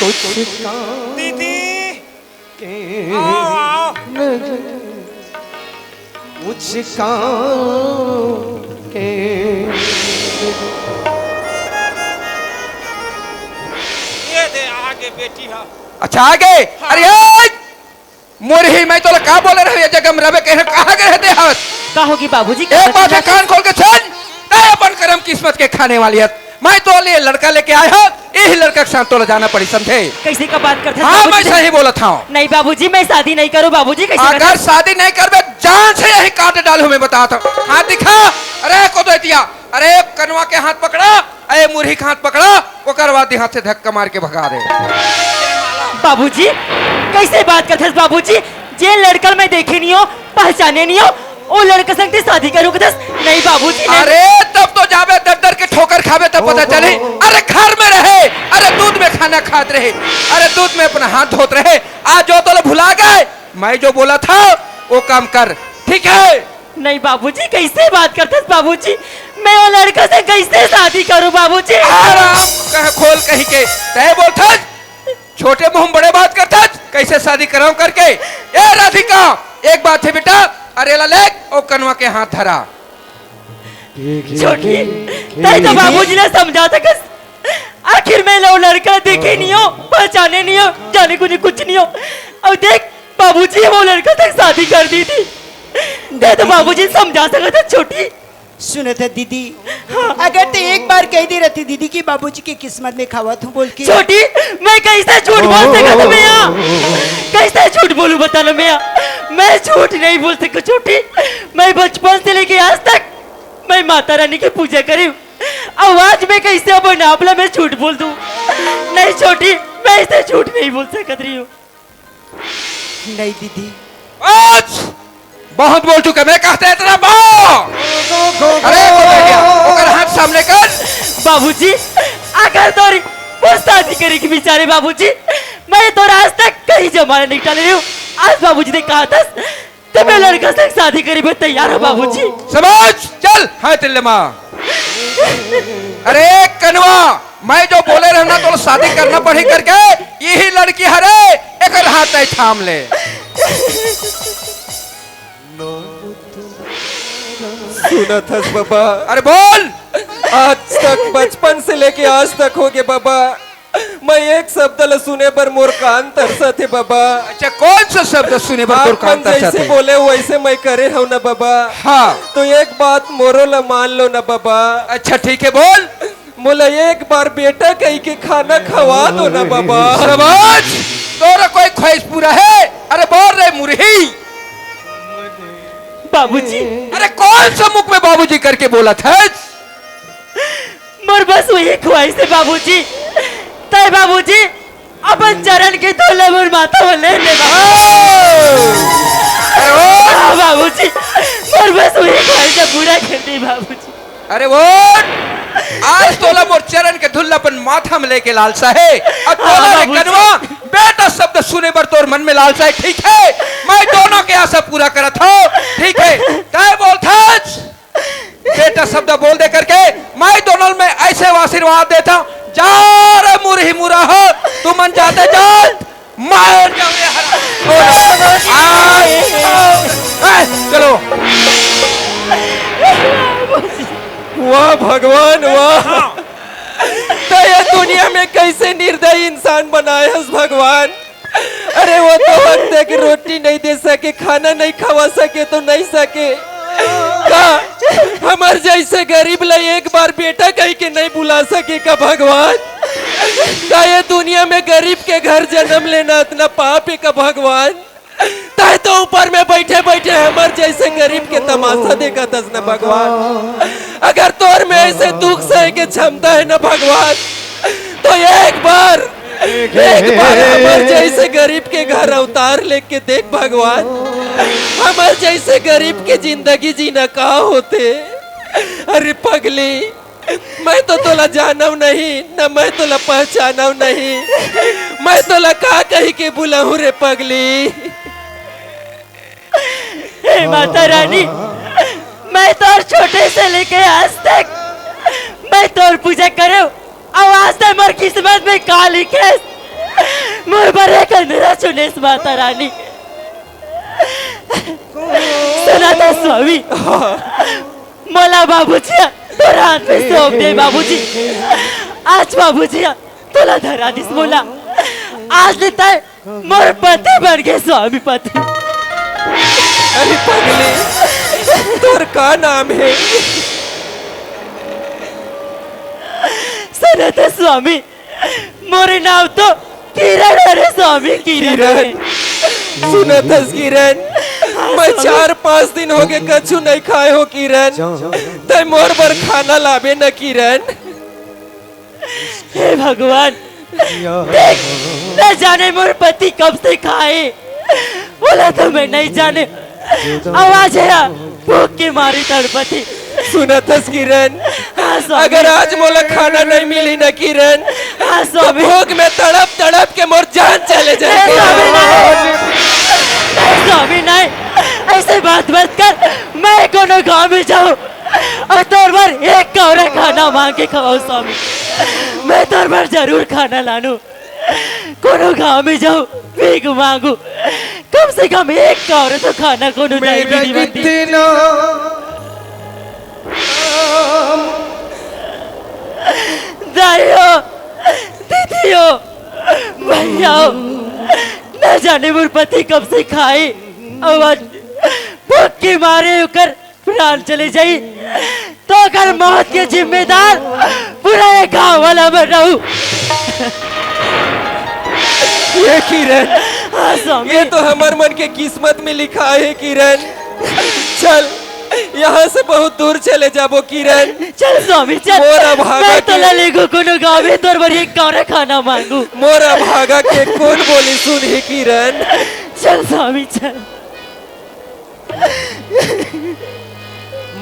कुछ दीदी के आओ। कुछ काम के ये दे आगे बेटी हा। अच्छा आगे। अरे मुरही मैं तो का बोले रहे जगह में रवे कहाँ गए थे हाथ का होगी बाबूजी? एक बात है कान खोल के सुन नहीं अपन करम किस्मत के खाने वाली है मैं तो लिए लड़का लेके आया हूँ यही लड़का के साथ तो जाना पड़ी समझे। कैसे का बात करते हाँ मैं सही बोला था। नहीं बाबूजी मैं शादी नहीं करूँ बाबूजी। कैसे अगर शादी नहीं कर बे जान से यही काट डालू मैं बता था। हाथ दिखा। अरे को दो दिया। अरे कनवा के हाथ पकड़ा अरे मुरही के हाथ पकड़ा वो करवा दी हाथ से धक्का मार के भगा दे। बाबूजी कैसे बात करते बाबूजी? जे लड़का मैं देखे नहीं हो पहचाने नहीं हो वो लड़का संग शादी करूँ नहीं बाबूजी। अरे तब तो जावे दर दर के ठोकर खावे तब पता चले। अरे घर में रहे अरे दूध में खाना खाते रहे अरे दूध में अपना हाथ धोते रहे आज जो तो भुला गए मैं जो बोला था वो काम कर ठीक है। नहीं बाबूजी कैसे बात करते बाबूजी? मैं वो लड़का से कैसे शादी करूं बाबूजी? आराम कह खोल कहीं के तय बोलता छोटे मुंह बड़े बात करता कैसे शादी कराऊं करके। ए राधिका एक बात है बेटा अरे ललेक ओ कनवा के हाथ धरा। छोटी नहीं तो बाबूजी ने समझा था कि आखिर मैं लो लड़का देखे नहीं हो पहचाने नहीं हो जाने को नहीं कुछ नहीं हो और देख बाबूजी वो लड़का तक शादी कर दी थी। दे तो बाबूजी समझा सका था छोटी। सुनो था दीदी अगर तो एक बार कह दे रहती दीदी की बाबूजी की किस्मत में खावा तू बोल के। छोटी मैं कैसे झूठ बोल सकता था मैं यहाँ कैसे झूठ बोलूं बता लो मैं झूठ नहीं बोल सकता छोटी। मैं बचपन से लेके आज तक मैं माता रानी की पूजा करी अब आज मैं कैसे अब नापला मैं झूठ बोल दूं? नहीं छोटी मैं ऐसे झूठ नहीं बोल सकती रही हूँ। नहीं दीदी आज बहुत बोल चुके मैं कहते इतना अरे ओकर हाथ सामने कर। बाबूजी अगर तोरी वो शादी करेगी बेचारे बाबूजी मैं तो आज तक कहीं जमाना नहीं डाल रही हूँ। आज बाबूजी ने कहा था तो मैं लड़का से शादी करी मैं तैयार हूँ बाबूजी। समझ चल हाय तिल्लमा। अरे कनवा मैं जो बोले रहना तो शादी करना पड़ी करके यही लड़की हरे एक हाथ थाम ले। सुना था बाबा। अरे बोल। आज तक बचपन से लेके आज तक हो गए बाबा मैं एक शब्द ल सुने पर मोर कान तरसा थे बाबा। अच्छा कौन सा शब्द सुने पर तोर कान तरसा थे? जैसे बोले वैसे मैं करे हूँ ना बाबा। हाँ तो एक बात मोरो ला मान लो ना बाबा। अच्छा ठीक है बोल। मोला एक बार बेटा कहीं के खाना खवा दो ना बाबा। समझ तोरा कोई ख्वाहिश पूरा है? अरे बोल रहे मुरही। बाबूजी अरे कौन सा मुख में बाबूजी करके बोला था? मोर बस वही ख्वाहिश है बाबूजी तय बाबूजी अपन चरण के धोले मोर माथा में ले ले बाबूजी मोर बस वही ख्वाहिश है पूरा कर दी बाबूजी। अरे वो आज तोला मोर चरण के धुल्लापन माथा में लेके लालसा है और तोला रे कनवा बेटा शब्द सुने पर तोर मन में लालसा है ठीक है मैं दोनों के आशा पूरा करत हूँ ठीक है तय बोल था बेटा शब्द बोल दे करके मैं दोनों में ऐसे आशीर्वाद देता हूँ जा रे मुरही मुरा हो तू मन जाते जा मार चलो। वाह भगवान वाह तो ये दुनिया में कैसे निर्दयी इंसान बनाए हैं भगवान। अरे वो तो वक्त है कि रोटी नहीं दे सके खाना नहीं खवा सके तो नहीं सके का हमार जैसे गरीब ला एक बार बेटा कहीं के नहीं बुला सके का भगवान। का ये दुनिया में गरीब के घर जन्म लेना इतना पाप है का भगवान। ताए तो ऊपर में बैठे बैठे हमार जैसे गरीब के तमाशा देखा था ना भगवान। अगर तोर में ऐसे दुख सहे के क्षमता है ना भगवान तो एक बार हमार जैसे गरीब के घर अवतार लेके देख भगवान। हमार जैसे गरीब के जिंदगी जीना का होते। अरे पगली मैं तो तोला जानव नहीं न मैं तोला पहचानव नहीं मैं तोला का कही के बुलाऊं रे पगली। हे माता रानी मैं तो छोटे से लेके आज तक मैं तोर पूजा करो और आज तक मोर किस्मत में का लिखे मोर पर एक अंधेरा चुनेस माता रानी सनातन स्वामी मला बाबूजी तोरा हात में सौंप दे बाबूजी आज बाबूजी तुला धरा दिस मोला आज लेता है मोर पति बन गए स्वामी पति अरे पगले तोर का नाम है? सनातन स्वामी मोरे नाम तो किरण है स्वामी किरण है। सुनतस किरण मैं 4-5 दिन हो गए कछु नहीं खाए हो किरण तय मोर पर खाना लावे न किरण। हे भगवान देख न जाने मोर पति कब से खाए बोला तो मैं नहीं जाने आवाज है भूख के मारी तड़पती। सुनतस किरण हाँ स्वामी अगर आज मोला खाना नहीं मिली न किरण हाँ तो स्वामी भूख में तड़प तड़प के मोर जान चले नहीं स्वामी जाए। नहीं स्वामी नहीं ऐसे बात मत कर मैं कोनो गांव में जाऊं और तोर पर एक कौरा खाना मांग के खवाऊं स्वामी मैं तोर पर जरूर खाना लानू कोनो गांव में जाऊं भीख मांगू कम से कम एक कौरा तो खाना कोनो नहीं मेरा मिली बनती। कितना दाइयो दीदियो भैया न जाने मोर पति कब से खाए और भूख के मारे होकर प्राण चले जाई तो अगर मौत के जिम्मेदार पूरा ये गांव वाला मैं रहूं। ये किरण हाँ स्वामी ये तो हमार मन के किस्मत में लिखा है किरण। चल यहाँ से बहुत दूर चले जाबो किरण। चल स्वामी चल मोरा भागा मैं तो के- लले को कोनो गांव में तोर पर एक कौरा खाना मांगू। मोरा भागा के कौन बोली सुन ही किरण। चल स्वामी चल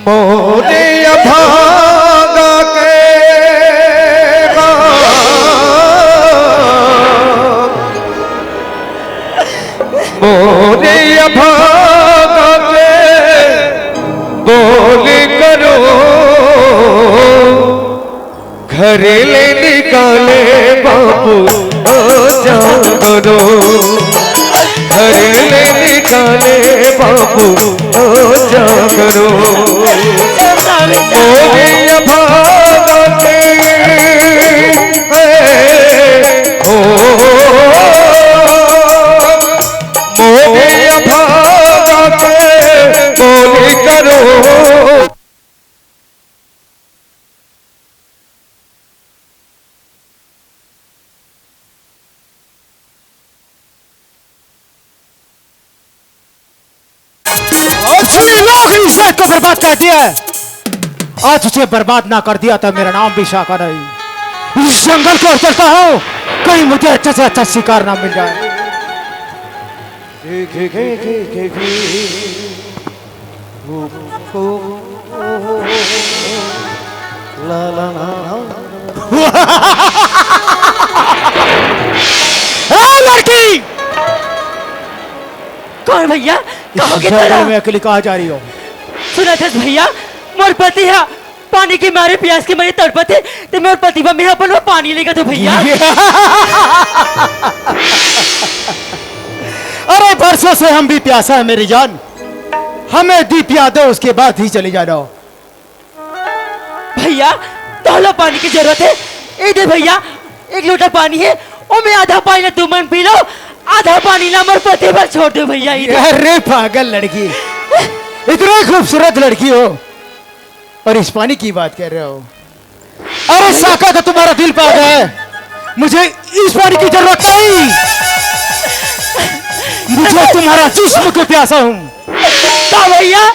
मोरे अभागा के मोरे अभागा के बोली करो घर ले निकाले बाबू जागरो घर ले निकाले बाबू जागरो चल स्वामी चल मोरे अभागा के मोरे अभागा के बोली करो। और सुनिए लोग इस देश को बर्बाद कर दिया है। आज उसे बर्बाद ना कर दिया तो मेरा नाम भी शाखा नहीं। इस जंगल को चलता हूँ कहीं मुझे अच्छा से अच्छा शिकार ना मिल जाए। ए लड़की कौन भैया कहो कि जंगल तेरा में अकेली कहाँ जा रही हो? सुना था भैया मोर पति है पानी के मारे प्यास के मारे तड़पते ते मोर पति बा मेरा अपन वो पानी लेगा तो भैया अरे बरसों से हम भी प्यासा है मेरी जान। हमें दी पिया दो उसके बाद ही चली जाना। भैया तोला पानी की जरूरत है ए दे भैया एक लोटा पानी है ओ मैं आधा पानी ना तुम मन पी लो आधा पानी ना मोर पति पर छोड़ दो भैया इधर। अरे पागल लड़की इतनी खूबसूरत लड़की हो और इस पानी की बात कर रहे हो? अरे साका तो तुम्हारा दिल पागल है। मुझे इस पानी की जरूरत नहीं। मुझे तुम्हारा जिस्म को प्यासा हूँ। का भैया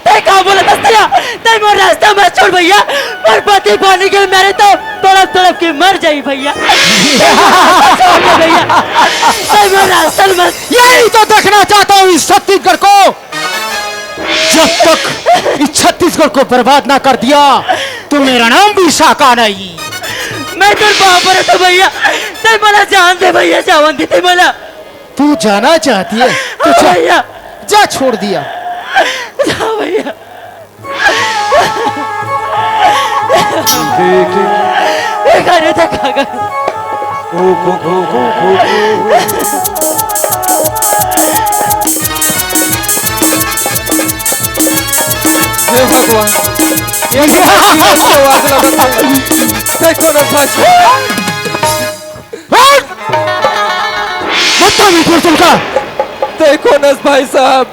ते का बोला दस्तया ते मोर रास्ता मत छोड़ भैया मोर पति पानी के मेरे तो तड़प तड़प के मर जाई भैया छोड़ दे भैया ते मोर रास्ता मत। यही तो देखना चाहता हूँ इस छत्तीसगढ़ को। जब तक इस छत्तीसगढ़ को बर्बाद ना कर दिया तो मेरा नाम भी शाका नहीं। मैं तो बापर तो भैया ते मला जान दे भैया जावन दे ते मला तू जाना चाहती है तो जा, भैया जा छोड़ दिया। जा भैया घरे तक आ गए हे भगवान ये क्या जीवन को आग लगा है देखो ना भगवान बदतमीज तुमका देखो न भाई साहब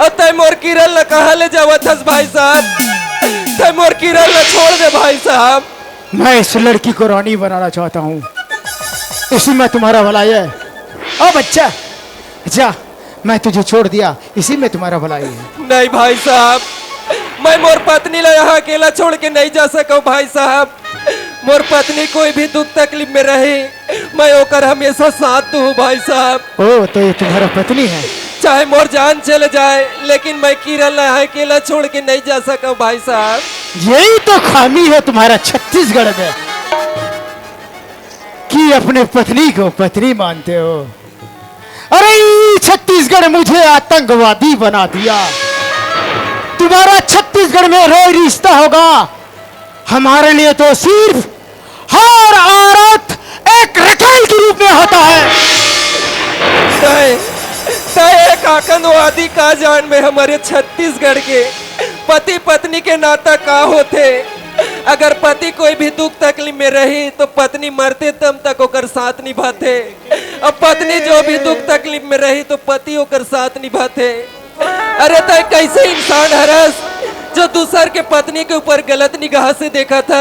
अतः मोर किरण न कहा ले जावत हस भाई साहब तय मोर किरण न छोड़ दे भाई साहब मैं इस लड़की को रानी बनाना चाहता हूँ इसी में तुम्हारा भलाई है। ओ बच्चा जा, मैं तुझे छोड़ दिया, इसी में तुम्हारा भलाई है। नहीं भाई साहब मैं मोर पत्नी ला यहाँ अकेला छोड़ के नहीं जा सकूं भाई साहब। मोर पत्नी कोई भी दुख तकलीफ में रहे मैं ओकर हमेशा साथ दूं भाई साहब। ओ तो ये तुम्हारा पत्नी है? चाहे मोर जान चले जाए लेकिन मैं किरण ला यहाँ अकेला छोड़ के नहीं जा सकूं भाई साहब। यही तो खामी है तुम्हारा छत्तीसगढ़ में कि अपने पत्नी को पत्नी मानते हो। अरे छत्तीसगढ़ मुझे आतंकवादी बना दिया। तुम्हारा छत्तीसगढ़ में रोज रिश्ता होगा, हमारे लिए तो सिर्फ हर औरत एक रखेल के रूप में होता है। एक आतंकवादी का जान में हमारे छत्तीसगढ़ के पति पत्नी के नाता का होते। अगर पति कोई भी दुख तकलीफ में रही तो पत्नी मरते तब तक ओकर साथ निभाते, अब पत्नी जो भी दुख तकलीफ में रही तो पति ओकर साथ निभाते। अरे तय कैसे इंसान हरस जो दूसर के पत्नी के ऊपर गलत निगाह से देखा था।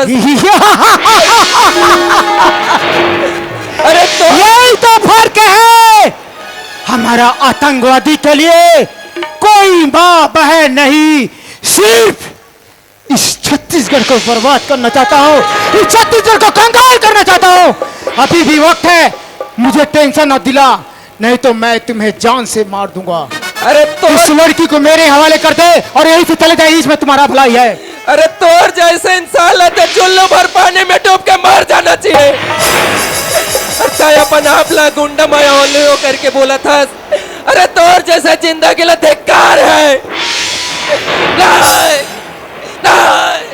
अरे तो यही तो फर्क है। हमारा आतंकवादी के लिए कोई माँ बहन नहीं, सिर्फ इस छत्तीसगढ़ को बर्बाद करना चाहता हूँ, इस छत्तीसगढ़ को कंगाल करना चाहता हूँ। अभी भी वक्त है, मुझे टेंशन न दिला, नहीं तो मैं तुम्हें जान से मार दूंगा। अरे तो इस लड़की को मेरे हवाले कर दे और यहीं से चले जाए, इसमें तुम्हारा भलाई है। अरे तोर जैसे इंसान लाते चुल्लू भर पानी में डूब के मर जाना चाहिए। अपन आप ला गुंडा माया ओलियो करके बोला था। अरे तोर जैसा जिंदगी ला धिक्कार है। नहीं, नहीं, नहीं।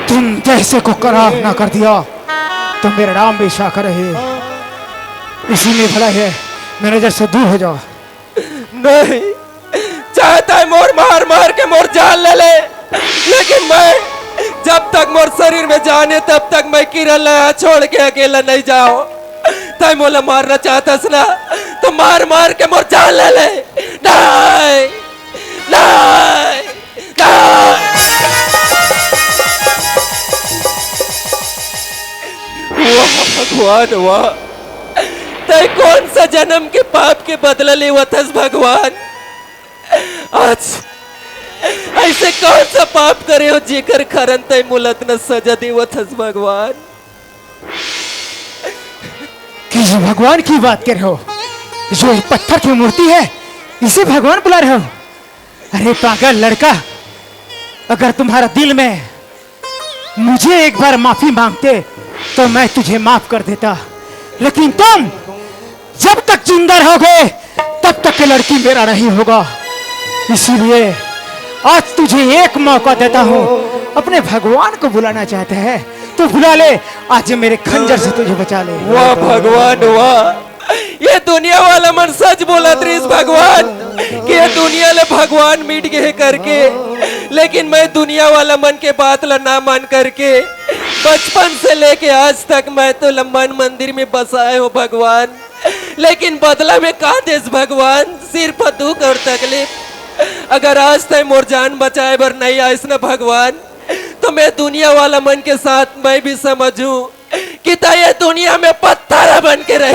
तुम जैसे को करार ना कर दिया तो मेरा नाम भी शाखा रहे, इसी में भला है। मेरे जैसे दूर हो जाओ। नहीं चाहता है मोर मार मार के मोर जान ले ले, लेकिन मैं जब तक मोर शरीर में जान है तब तक मैं किरण ला छोड़ के अकेला नहीं जाओ। तय मोला मारना चाहता ना तो मार मार के मोर जान ले ले। नहीं, नहीं, नहीं। वाह भगवान वाह, तय कौन सा जन्म के पाप के बदला लेवतस भगवान। आज ऐसे कौन सा पाप करे हो जेकर खरन तय मुलत न सजा देवतस भगवान। किस भगवान की बात कर रहे हो? जो एक पत्थर की मूर्ति है इसे भगवान बुला रहे हो? अरे पागल लड़का, अगर तुम्हारा दिल में मुझे एक बार माफी मांगते तो मैं तुझे माफ कर देता, लेकिन तुम जब तक जिंदा रहोगे तब तक ये लड़की मेरा नहीं होगा। इसीलिए आज तुझे एक मौका देता हूँ। अपने भगवान को बुलाना चाहते हैं तो बुला ले, आज मेरे खंजर से तुझे बचा ले। वाह भगवान वाह, ये दुनिया वाला मन सच बोला त्रिस भगवान कि ये दुनिया ले भगवान मिट गए करके, लेकिन मैं दुनिया वाला मन के बात ला ना मान करके बचपन से लेके आज तक मैं तो लंबन मंदिर में बसाए हो भगवान, लेकिन बदला में का देश भगवान, सिर्फ दुख और तकलीफ। अगर आज तक मोर जान बचाए बर नहीं आइस ना भगवान तो मैं दुनिया वाला मन के साथ मैं भी समझूं कि ये दुनिया में पत्थर बन के रहे।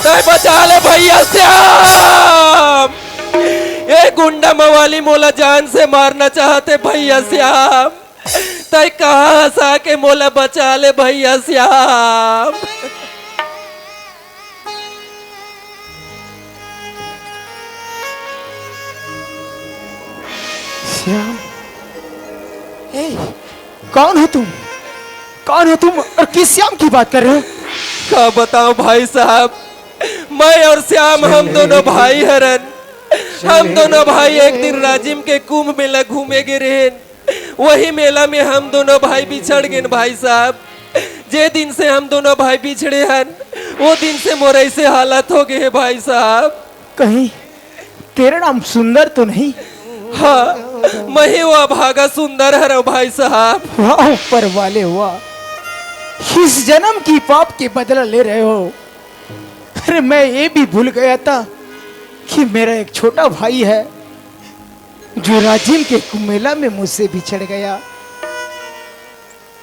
तय बचा ले भैया श्याम, ये गुंडा मवाली मोला जान से मारना चाहते भैया श्याम। तय कहाँ हंसा के मोला बचा ले भैया श्याम। कौन हो तुम? कौन हो तुम और किस श्याम की बात कर रहे हो? क्या बताऊं भाई साहब, मैं और श्याम हम दोनों भाई हरन। हम दोनों भाई एक दिन राजिम के कुंभ मेला घूमे गे रहे। वही मेला में हम दोनों भाई बिछड़ गए भाई साहब। जे दिन से हम दोनों भाई बिछड़े हन वो दिन से मोर ऐसे हालत हो गए है भाई साहब। कहीं तेरा नाम सुंदर तो नहीं? हाँ, मैं ही वो भागा सुंदर हर भाई साहब। वाह ऊपर वाले हुआ, इस जन्म की पाप के बदला ले रहे हो। अरे मैं ये भी भूल गया था कि मेरा एक छोटा भाई है जो राजिम के मेला में मुझसे बिछड़ गया।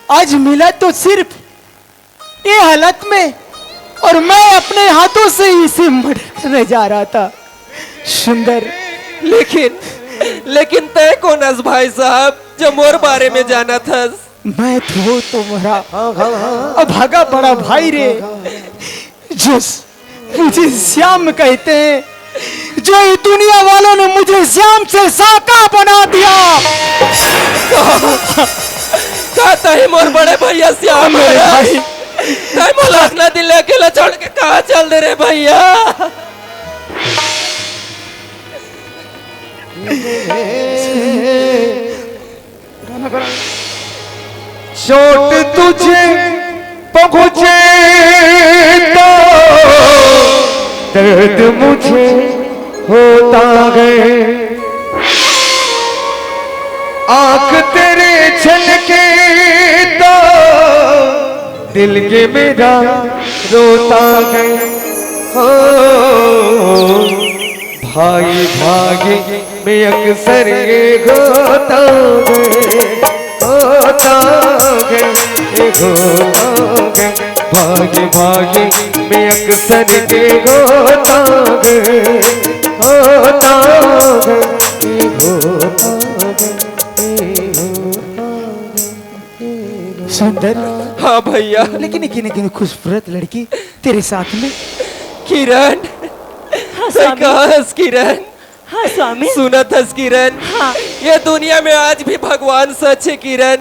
आज मिला तो सिर्फ ये हालत में, और मैं अपने हाथों से इसे मर्डर करने जा रहा था। सुंदर, लेकिन तय कौन हस भाई साहब जो मोर बारे में जाना था? मैं तो तुम्हारा अभागा बड़ा भाई रे, जो मुझे श्याम कहते हैं, जो ये दुनिया वालों ने मुझे श्याम से साका बना दिया। कहता है मोर बड़े भैया श्याम मेरे भाई, तय मोला अपना दिल अकेला छोड़ के कहाँ चल दे रे भैया? चोट तुझे पहुंचे तो दर्द मुझे होता है। आंख तेरे छलके तो दिल के मेरा रोता है। हो भाई भागे में अक्सर ये होता है, होता है, ये होता है। भागे भागे में अक्सर ये होता है, होता है, ये होता है। सुंदर, हाँ भैया। लेकिन खूबसूरत लड़की तेरे साथ में। किरण, हाँ स्वामी। कहाँ हस किरण? हाँ स्वामी। सुनत हस किरण, हाँ। ये दुनिया में आज भी भगवान सच है किरण।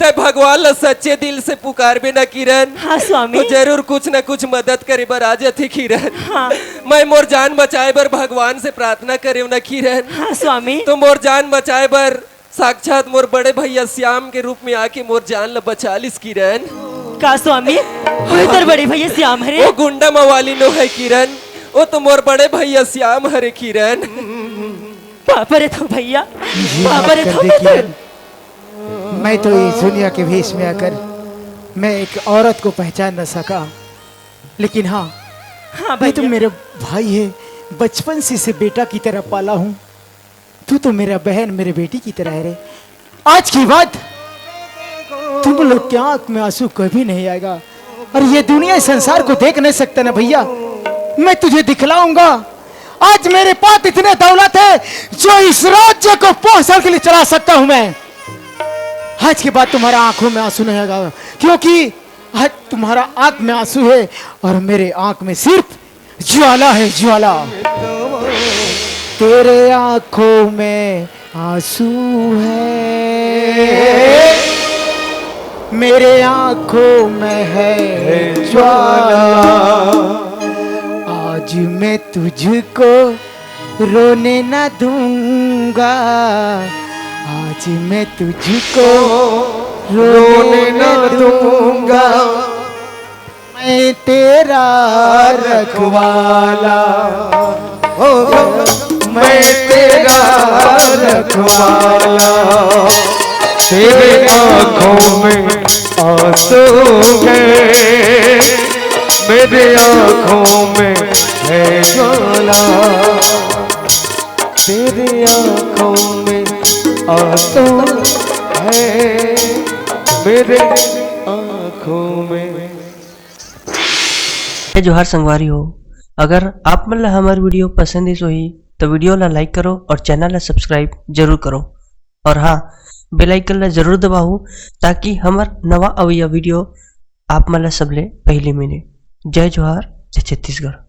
तय भगवान ला सच्चे दिल से पुकारबे ना किरण, हाँ स्वामी। तो जरूर कुछ न कुछ मदद करे बर आ जाती किरण। हाँ। मैं मोर जान बचाए बर भगवान से प्रार्थना करे ना किरण। हाँ स्वामी। तो मोर जान बचाए बर साक्षात मोर बड़े भैया श्याम के रूप में आके मोर जान ला बचा लिस किरण। का स्वामी? वो इधर बड़े भैया श्याम हरे। वो गुंडा मवाली नो है किरण, वो तो मोर बड़े भैया श्याम हरे किरण। पापा रे तो भैया, पापा रे तो किरण, मैं तो इस दुनिया के भेष में आकर मैं एक औरत को पहचान न सका, लेकिन हाँ, हाँ मैं तो भैया। मेरे भाई है, बचपन से इसे बेटा की तरह पाला हूँ। तू तो मेरा बहन, मेरे बेटी की तरह है रे। आज की बात तुम लोग के आंख में आंसू कभी नहीं आएगा, और ये दुनिया इस संसार को देख नहीं सकता ना भैया। मैं तुझे दिखलाऊंगा। आज मेरे पास इतने दौलत है जो इस राज्य को 5 साल के लिए चला सकता हूं मैं। आज के बाद तुम्हारा आंखों में आंसू नहीं आएगा, क्योंकि आज तुम्हारा आंख में आंसू है और मेरे आंख में सिर्फ ज्वाला है, ज्वाला। तेरे आंखों में आंसू है, मेरे आंखों में है ज्वाला। आज मैं तुझको रोने ना दूंगा, आज मैं तुझको रोने ना दूंगा। मैं तेरा रखवाला, मैं तेरा रखवाला। तेरे आंखों में आंसू है, मेरे आंखों में है ज्वाला। तेरे आंखों में आंसू है, मेरे आंखों में। जोहार संगवारी हो, अगर आप मन ला हमार वीडियो पसंद है ही तो वीडियो ला लाइक करो और चैनल ला सब्सक्राइब जरूर करो, और हाँ, बेल आइकन ला जरूर दबाओ ताकि हमार नवा अवैया वीडियो आप मन ला सबले पहले मिले। जय जोहार, जय छत्तीसगढ़।